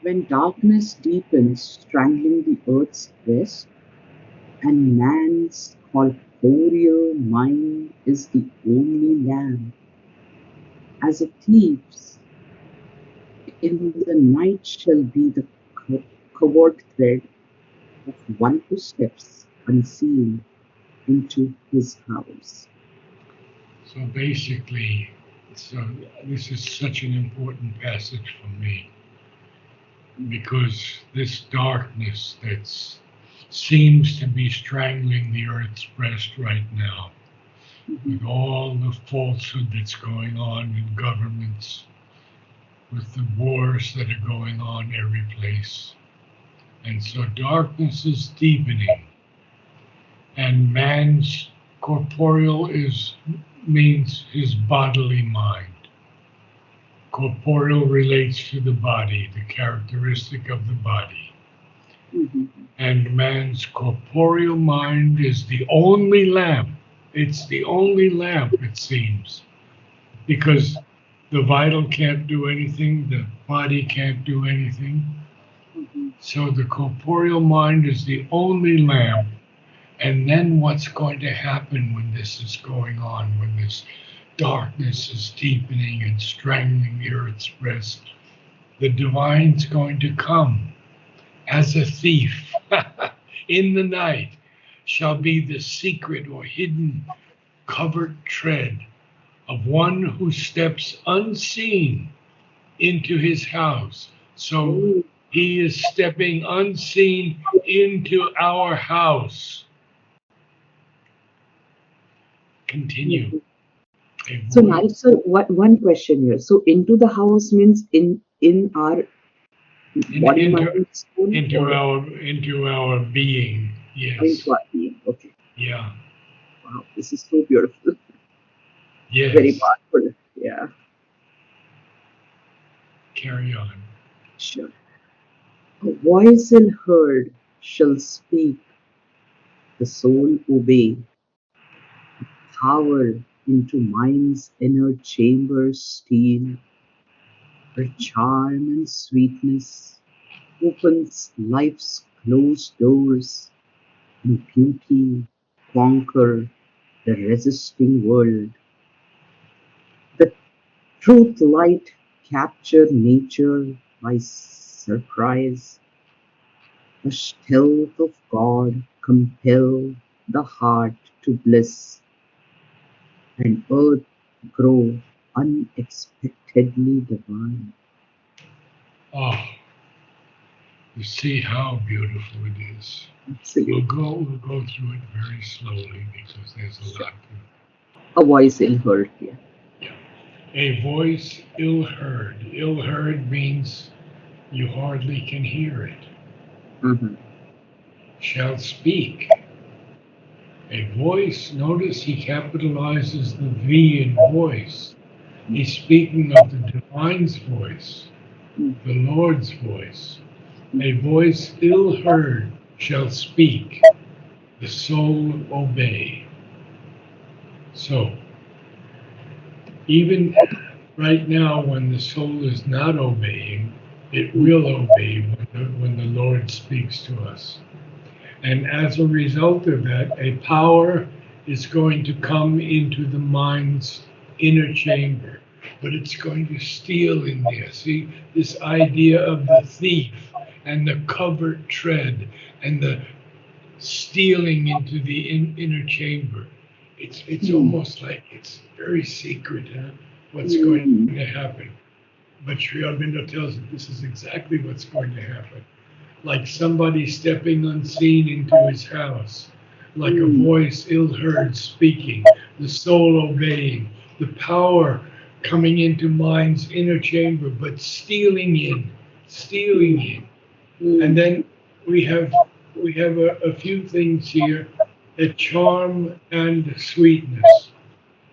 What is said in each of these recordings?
When darkness deepens, strangling the earth's breast, and man's corporeal mind is the only lamp, as it thieves in the night shall be the covert thread of one who steps unseen into his house. So basically, so this is such an important passage for me because this darkness that seems to be strangling the earth's breast right now, Mhm. with all the falsehood that's going on in governments, with the wars that are going on every place. And so darkness is deepening, and man's corporeal is means his bodily mind. Corporeal relates to the body, the characteristic of the body. Mhm. And man's corporeal mind is the only lamp. It's the only lamp, it seems, because the vital can't do anything, the body can't do anything. Mhm. So the corporeal mind is the only lamp. And then what's going to happen when this is going on, when this darkness is deepening and strangling the earth's breast? The divine's going to come as a thief in the night, shall be the secret or hidden covert tread of one who steps unseen into his house. So Oh, he is stepping unseen into our house. Continue. mhm. A So, Narad, voice sir, what one question here? So, into the house means in our in, body, mind, and soul, or into our being. into Yes. our being? Okay. Yeah. Wow, this is so beautiful. Very Yes. powerful. Yeah, Carry on. sure. A voice ill heard shall speak, the soul obey, power into mind's inner chambers steal, her charm and sweetness opens life's closed doors, and beauty conquer the resisting world. The truth light capture nature by surprise, the stealth of God compel the heart to bliss, and earth grow unexpectedly divine. Oh, you see how beautiful it is. Absolutely. We'll go through it very slowly because there's a Sure. lot to. A voice ill heard here. Yeah. A voice ill heard. Ill heard means you hardly can hear it. Mhm. Shall speak. A voice, notice he capitalizes the V in voice. He's speaking of the divine's voice, Mhm. the Lord's voice. A Mhm. voice ill heard shall speak, the soul obey. So, even right now, when the soul is not obeying, it Mhm. will obey when the Lord speaks to us. And as a result of that, a power is going to come into the mind's inner chamber, but it's going to steal in there. See, this idea of the thief and the covert tread and the stealing into the inner chamber. It's Mhm. almost like it's very secret, huh? What's going to Mhm. happen. But Sri Aurobindo tells us this is exactly what's going to happen. Like somebody stepping unseen into his house, like a Mhm. voice ill heard speaking, the soul obeying, the power coming into mind's inner chamber, but stealing in. And Mhm. then we have a few things here: a charm and sweetness.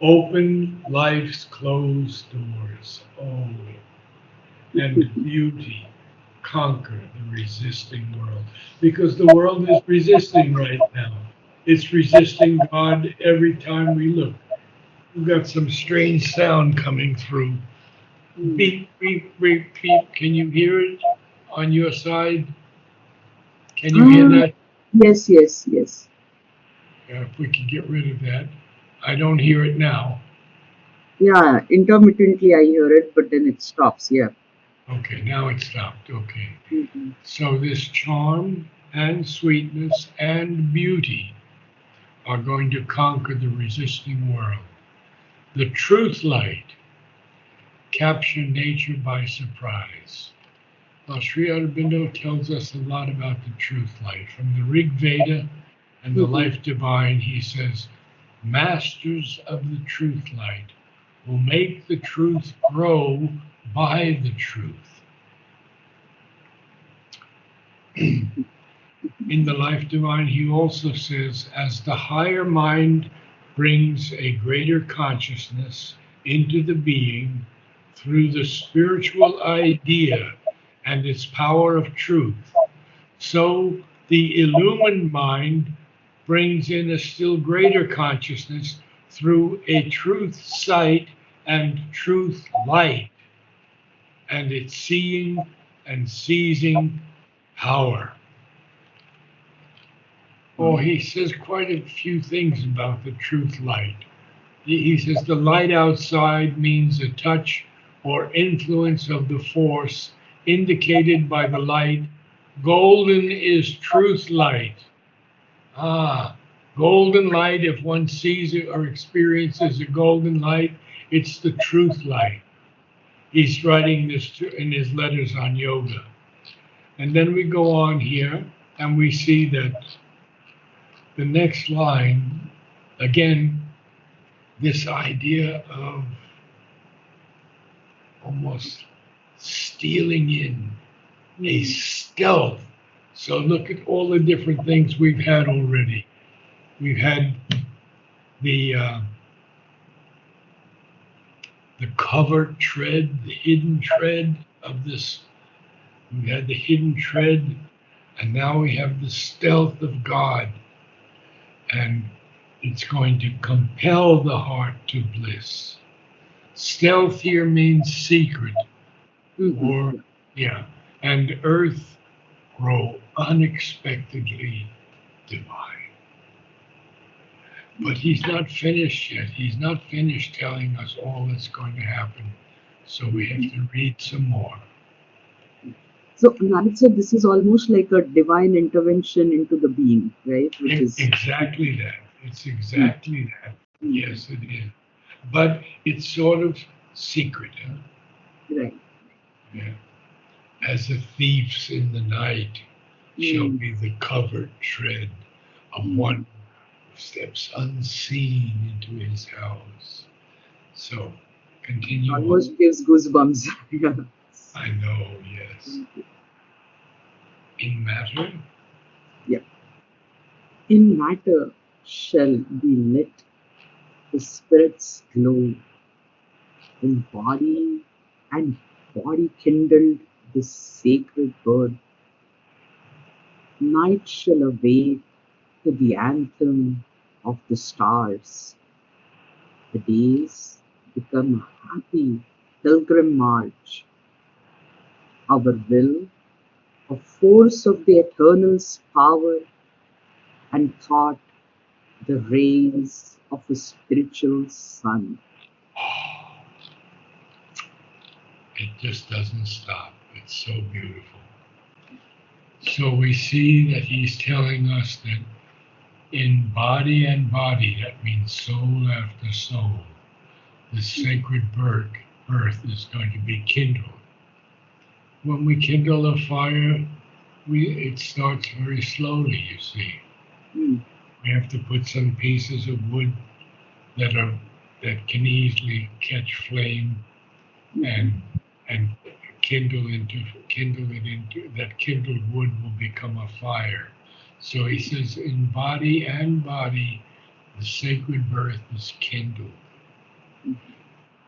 Open life's closed doors. Oh, and beauty conquer the resisting world. Because the world is resisting right now. It's resisting God every time we look. We've got some strange sound coming through. Mhm. Beep, beep, beep, beep. Can you hear it? on your side? Can you hear that? Yes, yes, yes. If we could get rid of that. I don't hear it now. Yeah, intermittently I hear it, but then it stops. Yeah. Okay, now it stopped. Okay. Hmm. So this charm and sweetness and beauty are going to conquer the resisting world. The truth light capture nature by surprise. Now, Sri Aurobindo tells us a lot about the truth light. From the Rig Veda and the Hmm. Life Divine, he says, masters of the truth light will make the truth grow by the truth. In the Life Divine, he also says, as the higher mind brings a greater consciousness into the being through the spiritual idea and its power of truth, so the illumined mind brings in a still greater consciousness through a truth sight and truth light and its seeing and seizing power. Oh, he says quite a few things about the truth light. He says the light outside means a touch or influence of the force indicated by the light. Golden is truth light. Ah, golden light, if one sees it or experiences a golden light, it's the truth light. He's writing this in his letters on yoga. And then we go on here and we see that the next line, again, this idea of almost stealing in, a Hmm. stealth. So look at all the different things we've had already. We've had the uh, the covert tread, the hidden tread of this. We had the hidden tread, and now we have the stealth of God, and it's going to compel the heart to bliss. Stealth here means secret, Hmm. or Yeah. yeah, and earth grow unexpectedly divine. But he's not finished yet. He's not finished telling us all that's going to happen. So we have Hmm. to read some more. So Narad said this is almost like a divine intervention into the being, right? Which is. Exactly that. It's Hmm. exactly that. Hmm. Yes, it is. But it's sort of secret, huh? Right. Yeah. As the thieves in the night shall Hmm. be the covert tread of Hmm. one who steps unseen into his house. So continue on. Almost gives goosebumps. Yeah. I know, yes. In matter, Yeah. In matter shall be lit the spirit's glow, in body and body kindled the sacred bird. Night shall awake to the anthem of the stars. The days become a happy pilgrim march. Our will, a force of the Eternal's power, and thought, the rays of a spiritual sun. it just doesn't stop. It's so beautiful. So we see that he's telling us that in body and body, that means soul after soul, the sacred birth is going to be kindled. When we kindle a fire, it starts very slowly, you see. Mm. We have to put some pieces of wood that are that can easily catch flame Mhm. and and kindle it into that kindled wood will become a fire. So he says in body and body the sacred birth is kindled.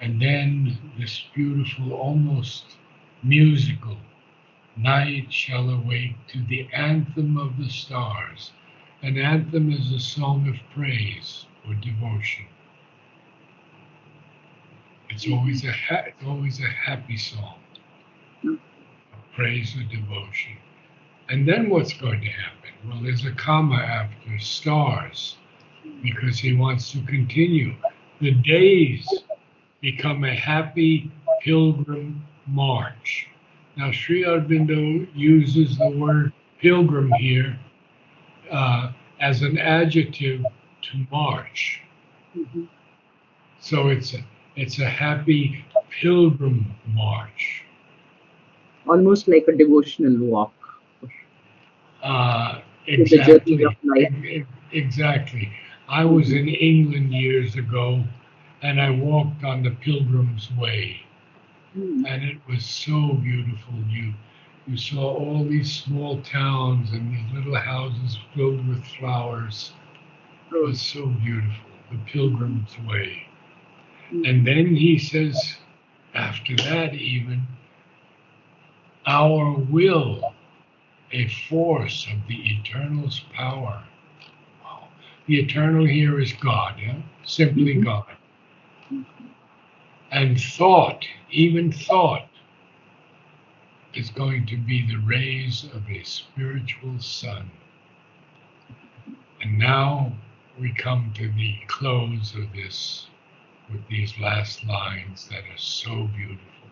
And then this beautiful, almost musical night shall awake to the anthem of the stars. An anthem is a song of praise or devotion. It's always a happy song. praise or devotion. And then what's going to happen? Well, there's a comma after stars because he wants to continue. The days become a happy pilgrim march. Now, Sri Aurobindo uses the word pilgrim here uh, as an adjective to march. Mhm. So it's a happy pilgrim march. Almost like a devotional walk through the journey of Exactly, life. exactly. I was Mhm. in England years ago, and I walked on the Pilgrim's Way, Mm. and it was so beautiful. You saw all these small towns and these little houses filled with flowers. It Oh. was so beautiful. The Mhm. Pilgrim's Way. And Mhm. then he says, after that, even our will, a force of the eternal's power. Wow. The eternal here is God, yeah? Simply Mhm. God. And thought, even thought, is going to be the rays of a spiritual sun. And now we come to the close of this with these last lines that are so beautiful.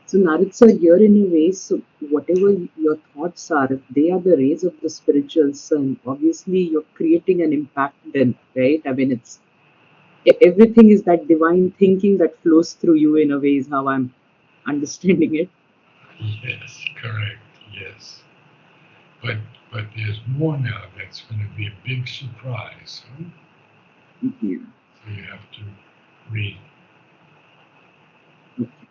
So, Narad sir, here in a way, so whatever your thoughts are, if they are the rays of the spiritual sun, obviously you're creating an impact then, right? I mean, it's everything is that divine thinking that flows through you in a way, is how I'm understanding it. Yes, correct. Yes. But but there's more now that's going to be a big surprise. Huh? Yeah. So you have to read. Okay.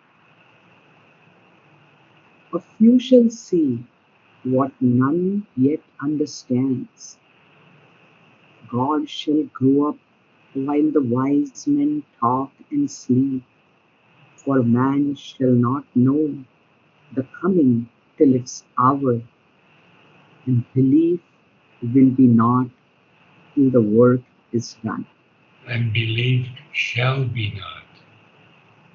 A few shall see what none yet understands. God shall grow up while the wise men talk and sleep, for man shall not know the coming till its hour, and belief will be not till the work is done. And belief shall be not.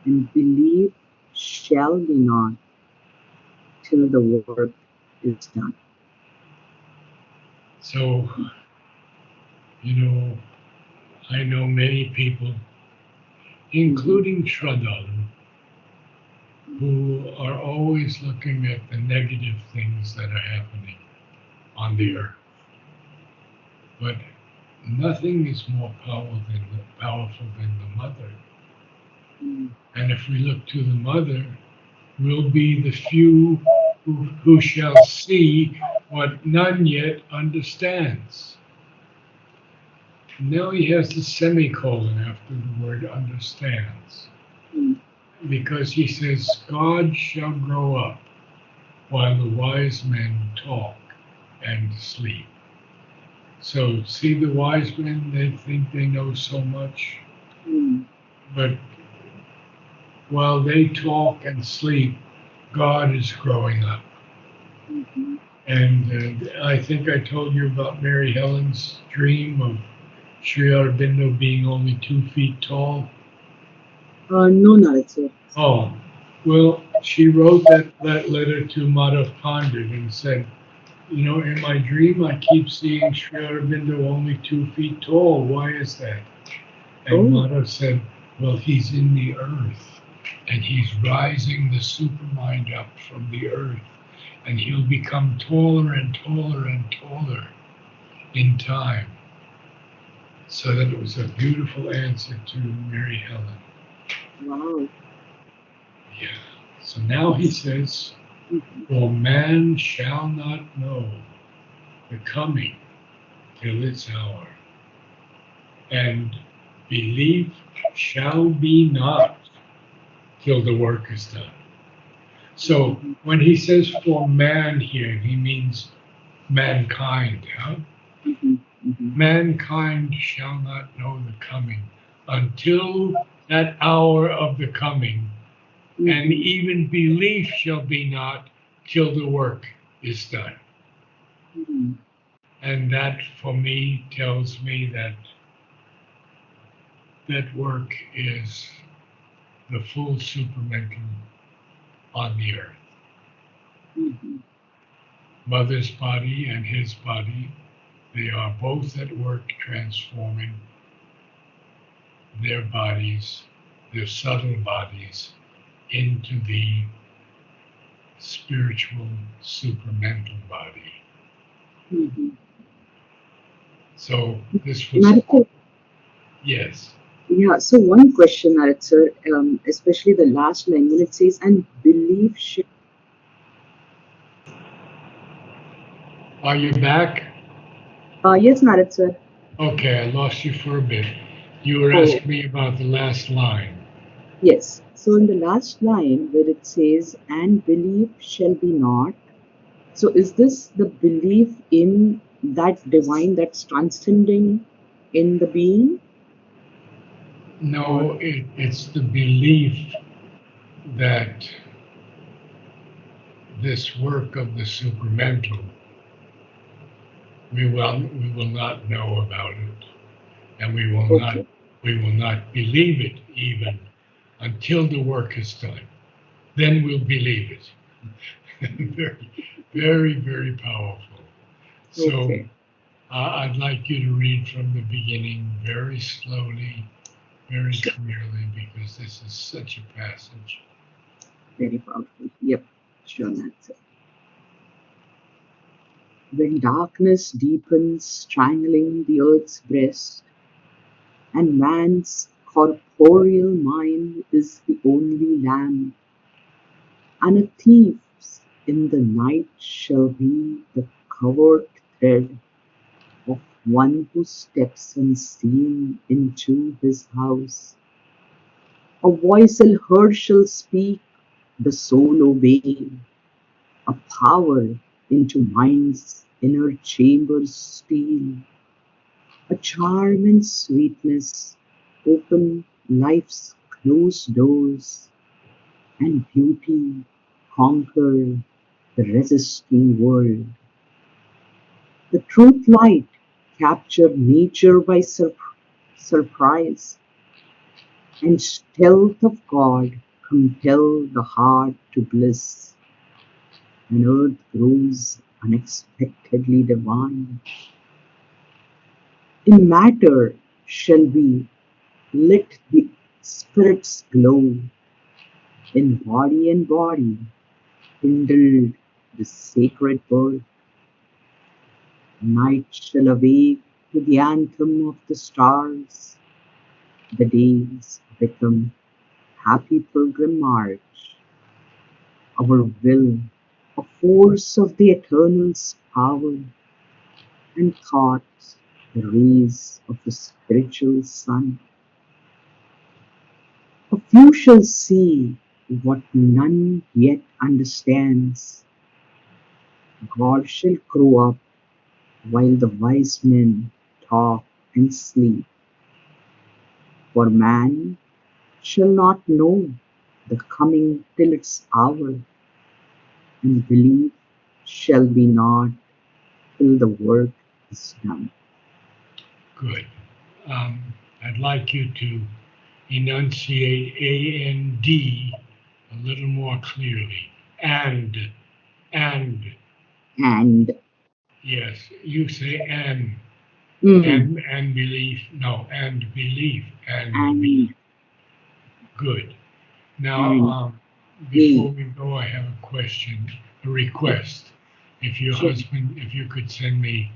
And belief shall be not till the work is done. So, you know, I know many people, Mhm. including Shraddha, who are always looking at the negative things that are happening on the Mm. earth. But nothing is more powerful than the mother. Mm. And if we look to the mother, we'll be the few who shall see what none yet understands. Now he has the semicolon after the word understands, Mm. because he says, God shall grow up while the wise men talk and sleep. So, see the wise men, they think they know so much, Mm. but while they talk and sleep, God is growing up. Mhm. And I think I told you about Mary Helen's dream of Sri Aurobindo being only 2 feet tall. No, Narad sir. Oh, well, she wrote that letter to Madhav Pandit and said, you know, in my dream I keep seeing Sri Aurobindo only 2 feet tall. Why is that? And Oh, Madhav said, well, he's in the earth and he's rising the supermind up from the earth and he'll become taller and taller and taller in time. So that it was a beautiful answer to Mary Helen. wow. Yeah. So now he It's, says, mhm. for man shall not know the coming till its hour, and belief shall be not till the work is done. So Mhm. when he says for man here, he means mankind. Huh? Mhm. Mhm. Mankind shall not know the coming until that hour of the coming, and Mhm. even belief shall be not till the work is done. Mhm. And that for me tells me that that work is the full supramental on the earth. Mhm. Mother's body and his body, they are both at work transforming their bodies, their subtle bodies, into the spiritual supramental body. Mhm. So this was, Narad sir, yes. yeah, so one question, Narad sir, especially the last line when it says, and belief shall. Are you back? Yes, Narad sir. Okay, I lost you for a bit. You were Oh, asking me about the last line. yes. So in the last line where it says, and belief shall be not. So is this the belief in that divine that's transcending in the being? Or No, it's the belief that this work of the supramental, we will not know about it, and okay, we will not believe it even until the work is done. Then we'll believe it. Very, very, very powerful. So okay, I'd like you to read from the beginning very slowly, very sure, clearly, because this is such a passage. very powerful. Yep, sure, that's it. When darkness deepens, strangling the earth's breast, and man's corporeal mind is the only lamp, and a thief's in the night shall be the covert thread of one who steps unseen into his house. A voice ill heard shall speak, the soul obey, a power into mind's inner chambers steal, a charm and sweetness open life's closed doors, and beauty conquer the resisting world. The truth light capture nature by surprise, and stealth of God compel the heart to bliss, and earth grows unexpectedly divine. In matter shall be lit the spirit's glow, in body and body kindled the sacred birth. Night shall awake to the anthem of the stars, the days become happy pilgrim march. Our will, a force of the Eternal's power, and thoughts, the rays of the spiritual sun. A few shall see what none yet understands. God shall grow up while the wise men talk and sleep. For man shall not know the coming till its hour, and belief shall be not till the work is done. Good. I'd like you to enunciate AND a little more clearly. And, And yes, you say mm, and belief. No, and belief, and and belief. Good. Now, and before we we go, I have a question, a yeah, request. If your sure. husband, if you could send me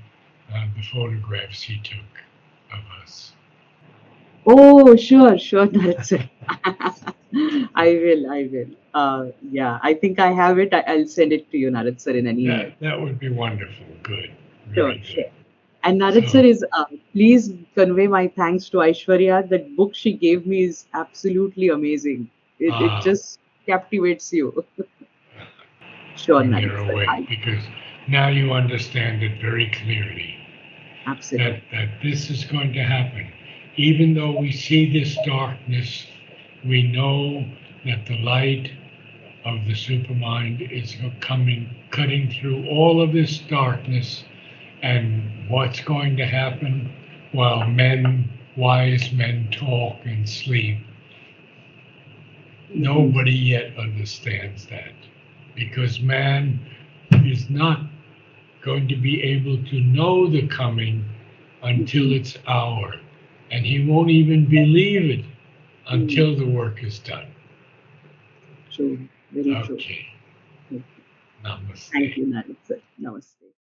the photographs he took of us. Oh, sure, sure, that's it. I will. Yeah, I think I have it. I'll send it to you, Narad sir, in an email. That would be wonderful. Good. Sure, Very good. sure. And Narad sir So, is, please convey my thanks to Aishwarya. That book she gave me is absolutely amazing. It uh, just captivates you. Sure, when Narad you're sir. awake, because now you understand it very clearly Absolutely. that this is going to happen. Even though we see this darkness, we know that the light of the supermind is coming, cutting through all of this darkness, and what's going to happen while wise men talk and sleep. Mhm. Nobody yet understands that because man is not going to be able to know the coming until Mhm. it's our. And he won't even believe it Mm. until the work is done. True. Very true. Okay. Okay. Thank Namaste. you, Narad sir. Namaste.